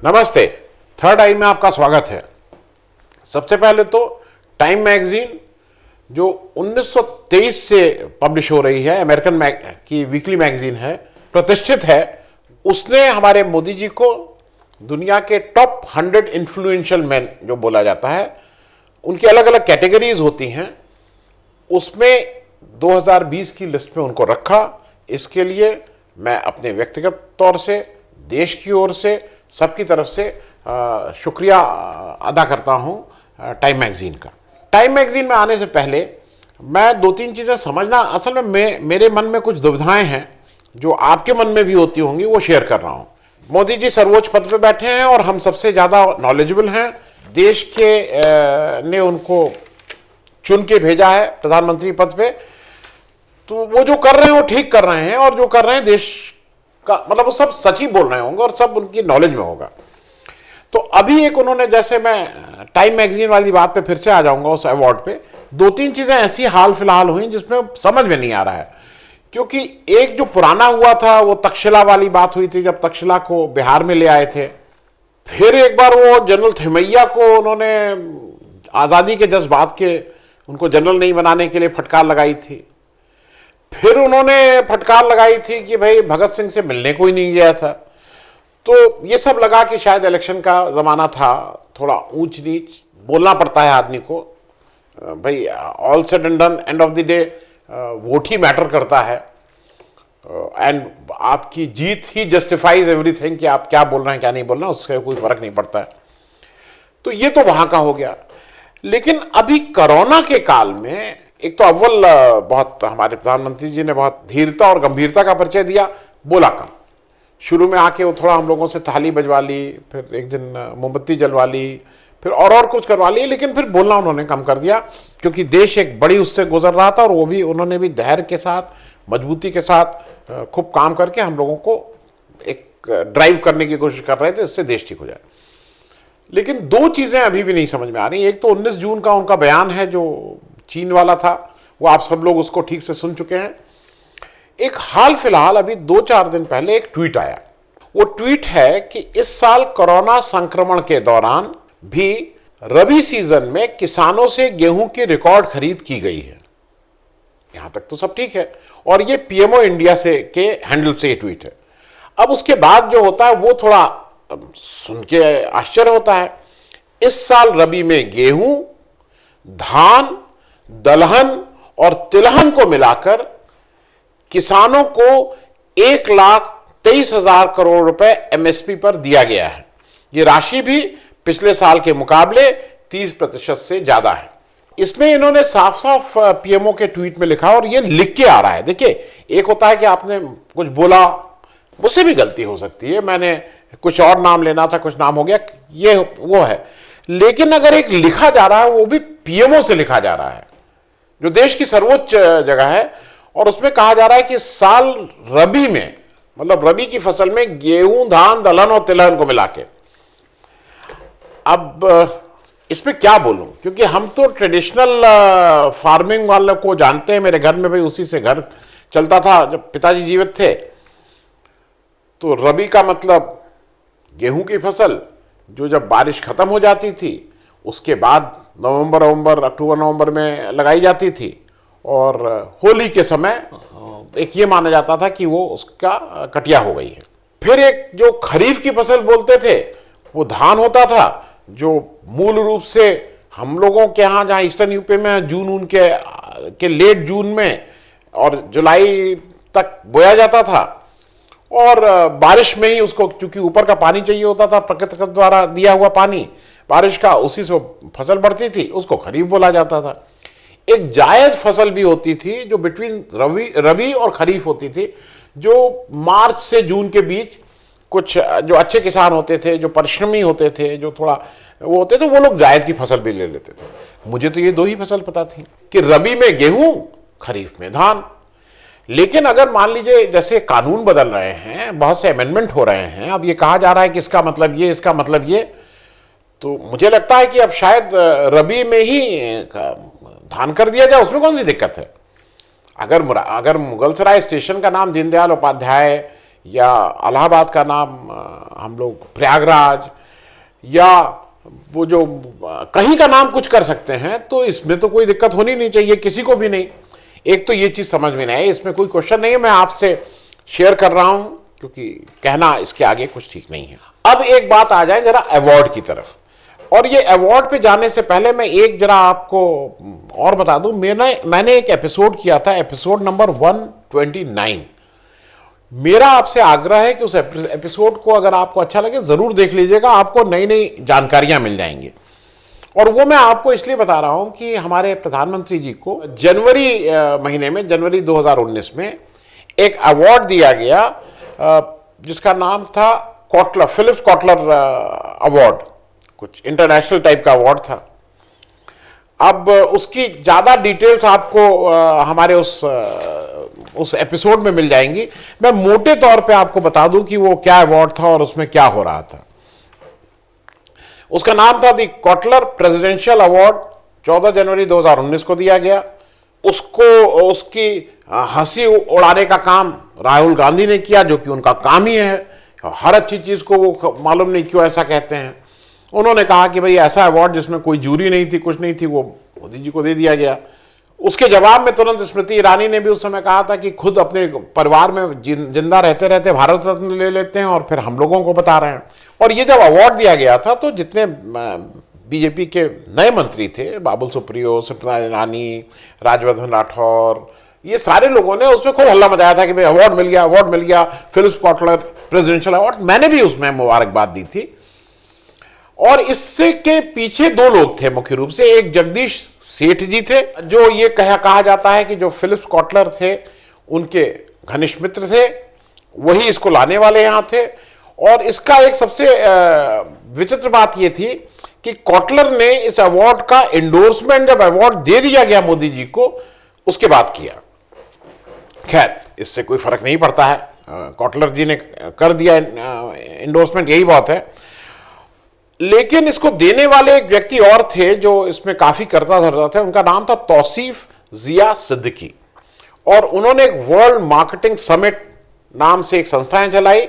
नमस्ते। थर्ड आई में आपका स्वागत है। सबसे पहले तो टाइम मैगजीन जो 1923 से पब्लिश हो रही है, अमेरिकन की वीकली मैगजीन है, प्रतिष्ठित है, उसने हमारे मोदी जी को दुनिया के टॉप 100 इन्फ्लुएंशियल मैन जो बोला जाता है, उनकी अलग अलग कैटेगरीज होती हैं, उसमें 2020 की लिस्ट में उनको रखा। इसके लिए मैं अपने व्यक्तिगत तौर से, देश की ओर से, सबकी तरफ से शुक्रिया अदा करता हूं टाइम मैगजीन का। टाइम मैगजीन में आने से पहले मैं दो तीन चीज़ें समझना, असल में मेरे मन में कुछ दुविधाएं हैं जो आपके मन में भी होती होंगी, वो शेयर कर रहा हूं। मोदी जी सर्वोच्च पद पे बैठे हैं और हम सबसे ज़्यादा नॉलेजेबल हैं। देश के ने उनको चुन के भेजा है प्रधानमंत्री पद पे, तो वो जो कर रहे हैं वो ठीक कर रहे हैं, और जो कर रहे हैं देश का मतलब वो सब सच ही बोल रहे होंगे और सब उनकी नॉलेज में होगा। तो अभी एक उन्होंने, जैसे मैं टाइम मैगजीन वाली बात पे फिर से आ जाऊंगा, उस अवार्ड पे दो तीन चीजें ऐसी हाल फिलहाल हुई जिसमें समझ में नहीं आ रहा है। क्योंकि एक जो पुराना हुआ था वो तक्षशिला वाली बात हुई थी, जब तक्षशिला को बिहार में ले आए थे। फिर एक बार वो जनरल थिमैया को उन्होंने आज़ादी के जज्बात के, उनको जनरल नहीं बनाने के लिए फटकार लगाई थी। फिर उन्होंने फटकार लगाई थी कि भाई भगत सिंह से मिलने को ही नहीं गया था। तो ये सब लगा कि शायद इलेक्शन का ज़माना था, थोड़ा ऊंच नीच बोलना पड़ता है आदमी को। भाई all said and done, end of the day vote he matter करता है, एंड आपकी जीत ही जस्टिफाइज एवरीथिंग कि आप क्या बोल रहे हैं क्या नहीं बोल रहे हैं, उससे कोई फर्क नहीं पड़ता है। तो ये तो वहाँ का हो गया। लेकिन अभी कोरोना के काल में एक तो अव्वल बहुत हमारे प्रधानमंत्री जी ने बहुत धीरता और गंभीरता का परिचय दिया, बोला कम। शुरू में आके वो थोड़ा हम लोगों से थाली बजवा ली, फिर एक दिन मोमबत्ती जलवा ली, फिर और कुछ करवा ली, लेकिन फिर बोलना उन्होंने कम कर दिया, क्योंकि देश एक बड़ी उससे गुजर रहा था, और वो भी उन्होंने भी धैर्य के साथ, मजबूती के साथ खूब काम करके हम लोगों को एक ड्राइव करने की कोशिश कर रहे थे, इससे देश ठीक हो जाए। लेकिन दो चीज़ें अभी भी नहीं समझ में आ रही। एक तो 19 जून का उनका बयान है जो चीन वाला था, वो आप सब लोग उसको ठीक से सुन चुके हैं। एक हाल फिलहाल अभी 2-4 दिन पहले एक ट्वीट आया। वो ट्वीट है कि इस साल कोरोना संक्रमण के दौरान भी रबी सीजन में किसानों से गेहूं की रिकॉर्ड खरीद की गई है। यहां तक तो सब ठीक है, और ये पीएमओ इंडिया से के हैंडल से ये ट्वीट है। अब उसके बाद जो होता है वो थोड़ा सुन के आश्चर्य होता है। इस साल रबी में गेहूं, धान, दलहन और तिलहन को मिलाकर किसानों को 1,23,000 करोड़ रुपए एमएसपी पर दिया गया है। ये राशि भी पिछले साल के मुकाबले 30% से ज्यादा है। इसमें इन्होंने साफ साफ पीएमओ के ट्वीट में लिखा, और ये लिख के आ रहा है। देखिए, एक होता है कि आपने कुछ बोला, मुझसे भी गलती हो सकती है, मैंने कुछ और नाम लेना था, कुछ नाम हो गया, ये वो है। लेकिन अगर एक लिखा जा रहा है, वो भी पीएमओ से लिखा जा रहा है, जो देश की सर्वोच्च जगह है, और उसमें कहा जा रहा है कि साल रबी में, मतलब रबी की फसल में गेहूं, धान, दलहन और तिलहन को मिला के। अब इसमें क्या बोलूं, क्योंकि हम तो ट्रेडिशनल फार्मिंग वालों को जानते हैं। मेरे घर में भाई उसी से घर चलता था जब पिताजी जीवित थे। तो रबी का मतलब गेहूं की फसल, जो जब बारिश खत्म हो जाती थी उसके बाद अक्टूबर नवंबर में लगाई जाती थी, और होली के समय एक ये माना जाता था कि वो उसका कटिया हो गई है। फिर एक जो खरीफ की फसल बोलते थे वो धान होता था, जो मूल रूप से हम लोगों के यहाँ, जहाँ ईस्टर्न यूपी में जून के लेट जून में और जुलाई तक बोया जाता था, और बारिश में ही उसको, क्योंकि ऊपर का पानी चाहिए होता था, प्रकृति के द्वारा दिया हुआ पानी बारिश का, उसी से फसल बढ़ती थी, उसको खरीफ बोला जाता था। एक जायज फसल भी होती थी जो बिटवीन रबी और खरीफ होती थी, जो मार्च से जून के बीच कुछ जो अच्छे किसान होते थे, जो परिश्रमी होते थे, जो थोड़ा वो होते थे, वो लोग जायद की फसल भी ले लेते थे। मुझे तो ये दो ही फसल पता थी कि रबी में गेहूं, खरीफ में धान। लेकिन अगर मान लीजिए जैसे कानून बदल रहे हैं, बहुत से अमेंडमेंट हो रहे हैं, अब ये कहा जा रहा है कि इसका मतलब ये, इसका मतलब ये, तो मुझे लगता है कि अब शायद रबी में ही धान कर दिया जाए, उसमें कौन सी दिक्कत है। अगर मुगलसराय स्टेशन का नाम दीनदयाल उपाध्याय या इलाहाबाद का नाम हम लोग प्रयागराज, या वो जो कहीं का नाम कुछ कर सकते हैं, तो इसमें तो कोई दिक्कत होनी नहीं चाहिए, किसी को भी नहीं। एक तो ये चीज़ समझ में नहीं आई, इसमें कोई क्वेश्चन नहीं है, मैं आपसे शेयर कर रहा हूं क्योंकि कहना इसके आगे कुछ ठीक नहीं है। अब एक बात आ जाए जरा अवार्ड की तरफ, और ये अवार्ड पे जाने से पहले मैं एक जरा आपको और बता दूं, मैंने एक एपिसोड किया था, एपिसोड नंबर 129। मेरा आपसे आग्रह है कि उस एपिसोड को अगर आपको अच्छा लगे जरूर देख लीजिएगा, आपको नई नई जानकारियां मिल जाएंगी। और वो मैं आपको इसलिए बता रहा हूं कि हमारे प्रधानमंत्री जी को जनवरी महीने में, जनवरी 2019 में एक अवार्ड दिया गया जिसका नाम था कॉटलर, फिलिप्स कॉटलर अवार्ड, कुछ इंटरनेशनल टाइप का अवार्ड था। अब उसकी ज़्यादा डिटेल्स आपको हमारे उस एपिसोड में मिल जाएंगी। मैं मोटे तौर पे आपको बता दूं कि वो क्या अवार्ड था और उसमें क्या हो रहा था। उसका नाम था दी कॉटलर प्रेसिडेंशियल अवार्ड, 14 जनवरी 2019 को दिया गया। उसको उसकी हंसी उड़ाने का काम राहुल गांधी ने किया, जो कि उनका काम ही है। हर अच्छी चीज़ को वो मालूम नहीं क्यों ऐसा कहते हैं। उन्होंने कहा कि भाई ऐसा अवार्ड जिसमें कोई जूरी नहीं थी, कुछ नहीं थी, वो मोदी जी को दे दिया गया। उसके जवाब में तुरंत स्मृति ईरानी ने भी उस समय कहा था कि खुद अपने परिवार में जिंदा रहते रहते भारत रत्न ले लेते हैं और फिर हम लोगों को बता रहे हैं। और ये जब अवार्ड दिया गया था तो जितने बीजेपी के नए मंत्री थे, बाबुल सुप्रियो, स्मृति ईरानी, राज्यवर्धन राठौर, ये सारे लोगों ने उसमें खूब हल्ला मचाया था कि भाई अवार्ड मिल गया, अवार्ड मिल गया, फिलिप्स कॉटलर प्रेसिडेंशियल अवार्ड। मैंने भी उसमें मुबारकबाद दी थी। और इससे के पीछे दो लोग थे मुख्य रूप से। एक जगदीश सेठ जी थे, जो ये कहा जाता है कि जो फिलिप्स कॉटलर थे उनके घनिष्ठ मित्र थे, वही इसको लाने वाले यहां थे। और इसका एक सबसे विचित्र बात यह थी कि कॉटलर ने इस अवार्ड का एंडोर्समेंट जब अवार्ड दे दिया गया मोदी जी को, उसके बाद किया। खैर, इससे कोई फर्क नहीं पड़ता है, कॉटलर जी ने कर दिया एंडोर्समेंट, यही बात है। लेकिन इसको देने वाले एक व्यक्ति और थे जो इसमें काफी करता धरता थे। उनका नाम था तौसीफ जिया सिद्दीकी, और उन्होंने एक वर्ल्ड मार्केटिंग समिट नाम से एक संस्थाएं चलाई,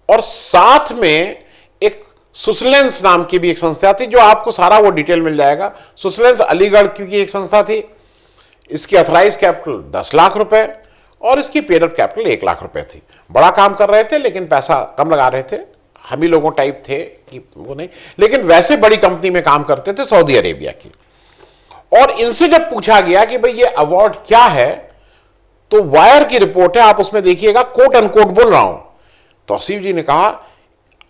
और साथ में एक सुसलेंस नाम की भी एक संस्था थी, जो आपको सारा वो डिटेल मिल जाएगा। सुसलेंस अलीगढ़ की एक संस्था थी। इसकी अथराइज कैपिटल 10 लाख रुपए और इसकी पेड अप कैपिटल 1 लाख रुपए थी। बड़ा काम कर रहे थे लेकिन पैसा कम लगा रहे थे, हम ही लोगों टाइप थे कि वो नहीं, लेकिन वैसे बड़ी कंपनी में काम करते थे, सऊदी अरेबिया की। और इनसे जब पूछा गया कि भाई ये अवार्ड क्या है, तो वायर की रिपोर्ट है, आप उसमें देखिएगा, कोट अनकोट बोल रहा हूं, तौसीफ जी ने कहा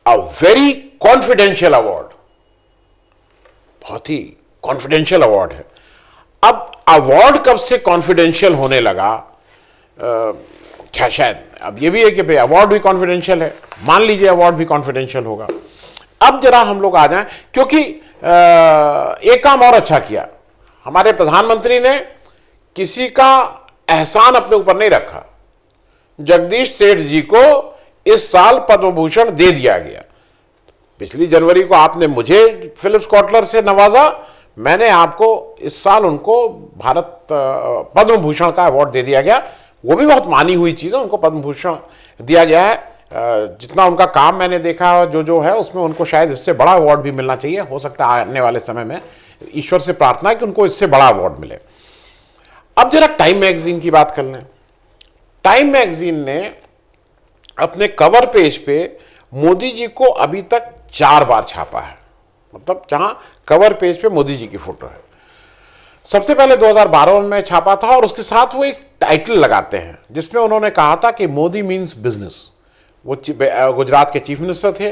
अ वेरी कॉन्फिडेंशियल अवार्ड, बहुत ही कॉन्फिडेंशियल अवार्ड है। अब अवार्ड कब से कॉन्फिडेंशियल होने लगा, क्या शायद अब ये भी है कि भाई अवार्ड भी कॉन्फिडेंशियल है, मान लीजिए अवार्ड भी कॉन्फिडेंशियल होगा। अब जरा हम लोग आ जाएं, क्योंकि एक काम और अच्छा किया हमारे प्रधानमंत्री ने, किसी का एहसान अपने ऊपर नहीं रखा। जगदीश सेठ जी को इस साल पद्म भूषण दे दिया गया। पिछली जनवरी को आपने मुझे फिलिप्स कॉटलर से नवाजा, मैंने आपको इस साल उनको भारत पद्म भूषण का अवार्ड दे दिया गया। वो भी बहुत मानी हुई चीज़ है, उनको पद्म भूषण दिया गया है। जितना उनका काम मैंने देखा जो है उसमें उनको शायद इससे बड़ा अवार्ड भी मिलना चाहिए। हो सकता है आने वाले समय में, ईश्वर से प्रार्थना है कि उनको इससे बड़ा अवार्ड मिले। अब जरा टाइम मैगजीन की बात कर लें। टाइम मैगजीन ने अपने कवर पेज पे मोदी जी को अभी तक 4 बार छापा है, मतलब जहां कवर पेज पे मोदी जी की फोटो है। सबसे पहले 2012 में छापा था, और उसके साथ वो एक टाइटल लगाते हैं जिसमें उन्होंने कहा था कि मोदी मीन्स बिजनेस। वो गुजरात के चीफ मिनिस्टर थे,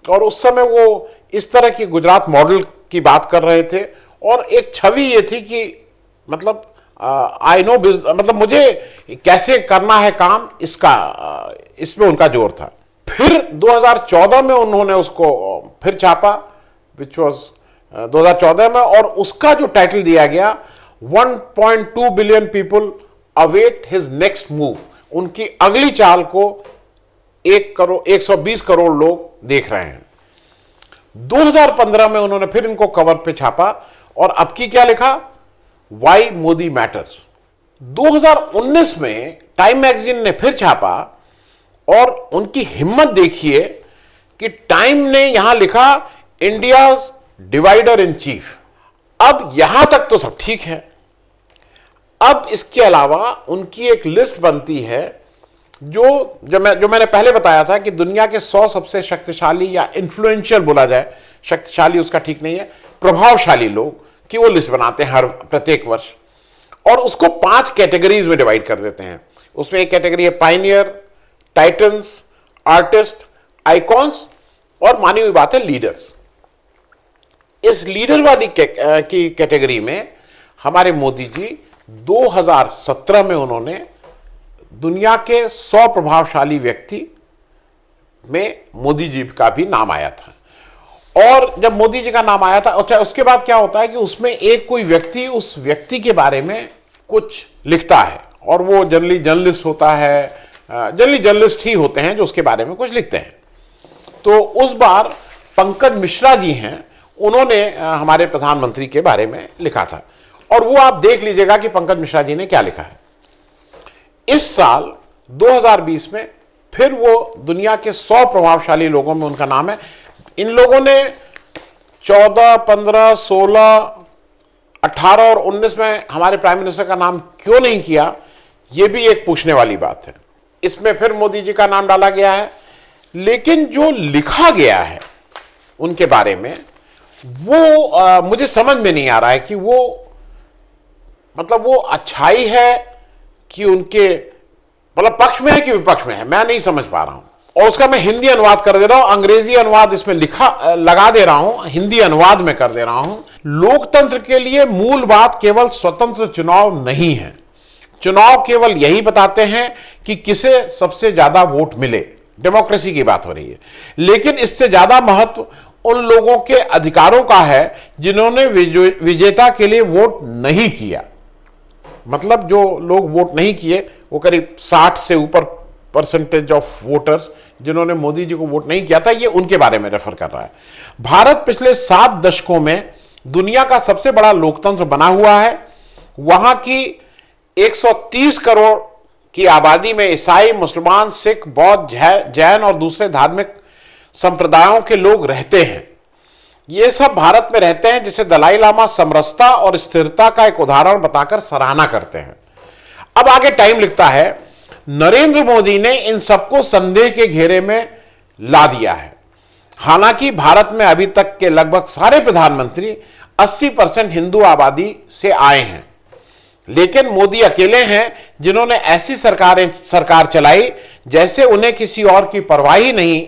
और उस समय वो इस तरह की गुजरात मॉडल की बात कर रहे थे, और एक छवि ये थी कि मतलब आई नो बिजनेस, मतलब मुझे कैसे करना है काम, इसमें उनका जोर था। फिर 2014 में उन्होंने उसको फिर छापा, विच वॉज 2014 में, और उसका जो टाइटल दिया गया 1.2 billion people await his next move. उनकी अगली चाल को 120 करोड़ लोग देख रहे हैं। 2015 में उन्होंने फिर इनको कवर पे छापा, और अब की क्या लिखा, वाई मोदी मैटर्स। 2019 में टाइम मैगजीन ने फिर छापा, और उनकी हिम्मत देखिए कि टाइम ने यहां लिखा इंडियाज डिवाइडर इन चीफ। अब यहां तक तो सब ठीक है। अब इसके अलावा उनकी एक लिस्ट बनती है जो मैंने पहले बताया था कि दुनिया के 100 सबसे शक्तिशाली या इन्फ्लुएंशियल बोला जाए, शक्तिशाली उसका ठीक नहीं है, प्रभावशाली लोग की वो लिस्ट बनाते हैं हर प्रत्येक वर्ष, और उसको 5 कैटेगरीज में डिवाइड कर देते हैं। उसमें एक कैटेगरी है पायनियर, टाइटन्स, आर्टिस्ट, आइकॉन्स, और मानी हुई बात है लीडर्स। इस लीडर वाली की कैटेगरी में हमारे मोदी जी 2017 में उन्होंने दुनिया के 100 प्रभावशाली व्यक्ति में मोदी जी का भी नाम आया था। और जब मोदी जी का नाम आया था, अच्छा उसके बाद क्या होता है कि उसमें एक कोई व्यक्ति उस व्यक्ति के बारे में कुछ लिखता है, और वो जनरली जर्नलिस्ट होता है, जनरली जर्नलिस्ट ही होते हैं जो उसके बारे में कुछ लिखते हैं। तो उस बार पंकज मिश्रा जी हैं, उन्होंने हमारे प्रधानमंत्री के बारे में लिखा था, और वो आप देख लीजिएगा कि पंकज मिश्रा जी ने क्या लिखा है। इस साल 2020 में फिर वो दुनिया के 100 प्रभावशाली लोगों में उनका नाम है। इन लोगों ने 14, 15, 16, 18 और 19 में हमारे प्राइम मिनिस्टर का नाम क्यों नहीं किया, यह भी एक पूछने वाली बात है। इसमें फिर मोदी जी का नाम डाला गया है, लेकिन जो लिखा गया है उनके बारे में वो मुझे समझ में नहीं आ रहा है कि वो मतलब वो अच्छाई है कि उनके मतलब पक्ष में है कि विपक्ष में है, मैं नहीं समझ पा रहा हूं। और उसका मैं हिंदी अनुवाद कर दे रहा हूं, अंग्रेजी अनुवाद इसमें लगा दे रहा हूं, हिंदी अनुवाद में कर दे रहा हूं। लोकतंत्र के लिए मूल बात केवल स्वतंत्र चुनाव नहीं है। चुनाव केवल यही बताते हैं कि किसे सबसे ज्यादा वोट मिले, डेमोक्रेसी की बात हो रही है। लेकिन इससे ज्यादा महत्व उन लोगों के अधिकारों का है जिन्होंने विजेता के लिए वोट नहीं किया। मतलब जो लोग वोट नहीं किए वो करीब 60 से ऊपर परसेंटेज ऑफ वोटर्स जिन्होंने मोदी जी को वोट नहीं किया था, ये उनके बारे में रेफर कर रहा है। भारत पिछले 7 दशकों में दुनिया का सबसे बड़ा लोकतंत्र बना हुआ है। वहां की 130 करोड़ की आबादी में ईसाई, मुसलमान, सिख, बौद्ध, जैन और दूसरे धार्मिक संप्रदायों के लोग रहते हैं। ये सब भारत में रहते हैं, जिसे दलाई लामा समरसता और स्थिरता का एक उदाहरण बताकर सराहना करते हैं। अब आगे टाइम लिखता है, नरेंद्र मोदी ने इन सबको संदेह के घेरे में ला दिया है। हालांकि भारत में अभी तक के लगभग सारे प्रधानमंत्री 80% हिंदू आबादी से आए हैं, लेकिन मोदी अकेले हैं जिन्होंने ऐसी सरकार चलाई जैसे उन्हें किसी और की परवाह ही नहीं।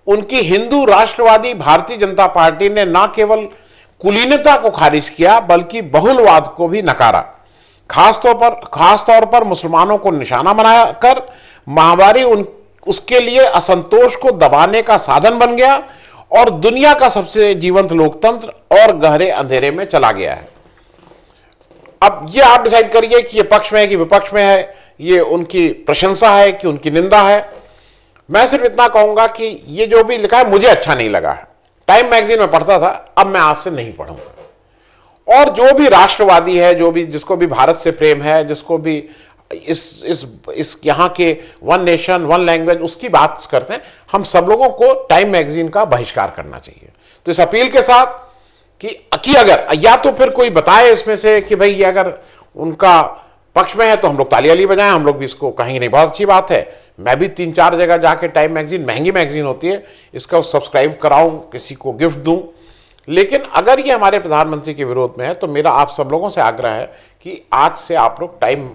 उनकी हिंदू राष्ट्रवादी भारतीय जनता पार्टी ने न केवल कुलीनता को खारिज किया बल्कि बहुलवाद को भी नकारा। खासतौर पर मुसलमानों को निशाना बनाकर महामारी उसके लिए असंतोष को दबाने का साधन बन गया और दुनिया का सबसे जीवंत लोकतंत्र और गहरे अंधेरे में चला गया है। अब ये आप डिसाइड करिए कि ये पक्ष में है कि विपक्ष में है, ये उनकी प्रशंसा है कि उनकी निंदा है। मैं सिर्फ इतना कहूंगा कि ये जो भी लिखा है मुझे अच्छा नहीं लगा है। टाइम मैगजीन में पढ़ता था, अब मैं आज से नहीं पढ़ूंगा। और जो भी राष्ट्रवादी है, जो भी जिसको भी भारत से प्रेम है, जिसको भी इस यहाँ के वन नेशन वन लैंग्वेज उसकी बात करते हैं, हम सब लोगों को टाइम मैगजीन का बहिष्कार करना चाहिए। तो इस अपील के साथ कि अगर या तो फिर कोई बताए इसमें से कि भाई ये अगर उनका पक्ष में है तो हम लोग ताली बजाएं, हम लोग भी इसको कहेंगे नहीं बहुत अच्छी बात है। मैं भी 3-4 जगह जाके टाइम मैगजीन, महंगी मैगजीन होती है, इसका सब्सक्राइब कराऊं, किसी को गिफ्ट दूं। लेकिन अगर ये हमारे प्रधानमंत्री के विरोध में है तो मेरा आप सब लोगों से आग्रह है कि आज से आप लोग टाइम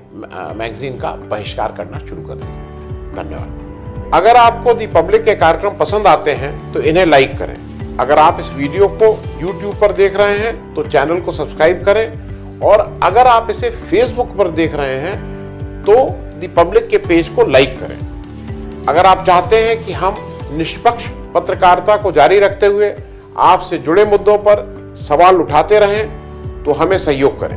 मैगजीन का बहिष्कार करना शुरू कर दीजिए। धन्यवाद। अगर आपको दी पब्लिक के कार्यक्रम पसंद आते हैं तो इन्हें लाइक करें। अगर आप इस वीडियो को YouTube पर देख रहे हैं तो चैनल को सब्सक्राइब करें, और अगर आप इसे Facebook पर देख रहे हैं तो दी पब्लिक के पेज को लाइक करें। अगर आप चाहते हैं कि हम निष्पक्ष पत्रकारिता को जारी रखते हुए आपसे जुड़े मुद्दों पर सवाल उठाते रहें तो हमें सहयोग करें।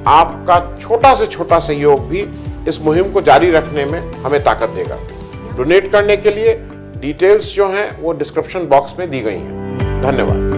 आपका छोटा से छोटा सहयोग भी इस मुहिम को जारी रखने में हमें ताकत देगा। डोनेट करने के लिए डिटेल्स जो हैं वो डिस्क्रिप्शन बॉक्स में दी गई हैं। धन्यवाद।